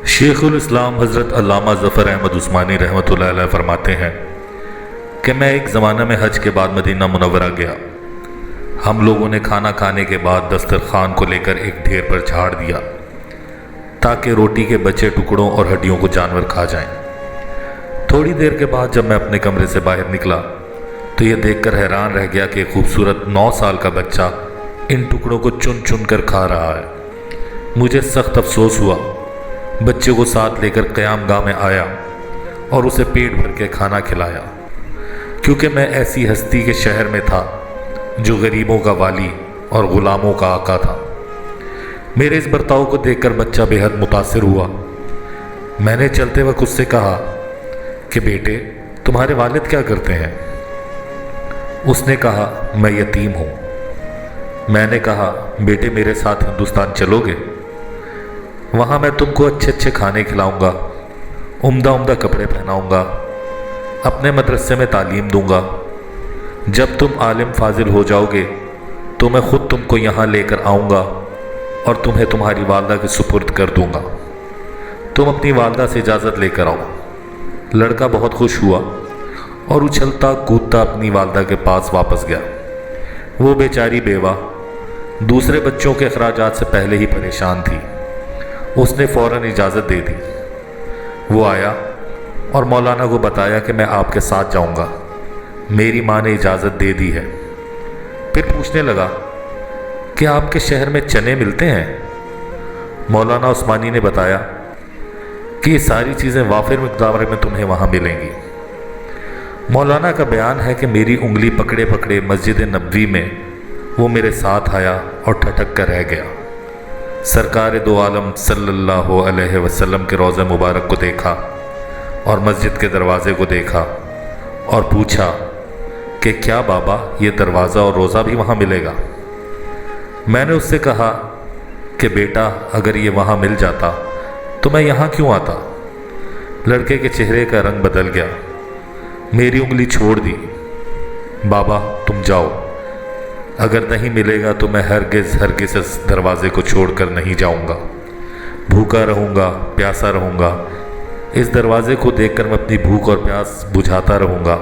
شیخ الاسلام حضرت علامہ ظفر احمد عثمانی رحمۃ اللہ علیہ فرماتے ہیں کہ میں ایک زمانہ میں حج کے بعد مدینہ منورہ گیا۔ ہم لوگوں نے کھانا کھانے کے بعد دسترخوان کو لے کر ایک ڈھیر پر جھاڑ دیا تاکہ روٹی کے بچے ٹکڑوں اور ہڈیوں کو جانور کھا جائیں۔ تھوڑی دیر کے بعد جب میں اپنے کمرے سے باہر نکلا تو یہ دیکھ کر حیران رہ گیا کہ ایک خوبصورت 9 سال کا بچہ ان ٹکڑوں کو چن چن کر کھا رہا ہے۔ مجھے سخت افسوس ہوا۔ بچے کو ساتھ لے کر قیام گاہ میں آیا اور اسے پیٹ بھر کے کھانا کھلایا، کیونکہ میں ایسی ہستی کے شہر میں تھا جو غریبوں کا والی اور غلاموں کا آقا تھا۔ میرے اس برتاؤ کو دیکھ کر بچہ بے حد متاثر ہوا۔ میں نے چلتے وقت اس سے کہا کہ بیٹے تمہارے والد کیا کرتے ہیں؟ اس نے کہا میں یتیم ہوں۔ میں نے کہا بیٹے میرے ساتھ ہندوستان چلو گے؟ وہاں میں تم کو اچھے اچھے کھانے کھلاؤں گا، عمدہ عمدہ کپڑے پہناؤں گا، اپنے مدرسے میں تعلیم دوں گا۔ جب تم عالم فاضل ہو جاؤ گے تو میں خود تم کو یہاں لے کر آؤں گا اور تمہیں تمہاری والدہ کے سپرد کر دوں گا۔ تم اپنی والدہ سے اجازت لے کر آؤ۔ لڑکا بہت خوش ہوا اور اچھلتا کودتا اپنی والدہ کے پاس واپس گیا۔ وہ بیچاری بیوہ دوسرے بچوں کے اخراجات سے پہلے ہی پریشان تھی۔ اس نے فوراً اجازت دے دی۔ وہ آیا اور مولانا کو بتایا کہ میں آپ کے ساتھ جاؤں گا، میری ماں نے اجازت دے دی ہے۔ پھر پوچھنے لگا کہ آپ کے شہر میں چنے ملتے ہیں؟ مولانا عثمانی نے بتایا کہ یہ ساری چیزیں وافر مقدار میں تمہیں وہاں ملیں گی۔ مولانا کا بیان ہے کہ میری انگلی پکڑے پکڑے مسجد نبوی میں وہ میرے ساتھ آیا اور ٹھٹک کر رہ گیا۔ سرکار دو عالم صلی اللہ علیہ وسلم کے روضہ مبارک کو دیکھا اور مسجد کے دروازے کو دیکھا اور پوچھا کہ کیا بابا یہ دروازہ اور روضہ بھی وہاں ملے گا؟ میں نے اس سے کہا کہ بیٹا اگر یہ وہاں مل جاتا تو میں یہاں کیوں آتا؟ لڑکے کے چہرے کا رنگ بدل گیا۔ میری انگلی چھوڑ دی۔ بابا تم جاؤ، اگر نہیں ملے گا تو میں ہرگز اس دروازے کو چھوڑ کر نہیں جاؤں گا۔ بھوکا رہوں گا، پیاسا رہوں گا۔ اس دروازے کو دیکھ کر میں اپنی بھوک اور پیاس بجھاتا رہوں گا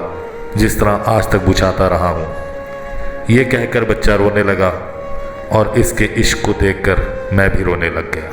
جس طرح آج تک بجھاتا رہا ہوں۔ یہ کہہ کر بچہ رونے لگا اور اس کے عشق کو دیکھ کر میں بھی رونے لگ گیا۔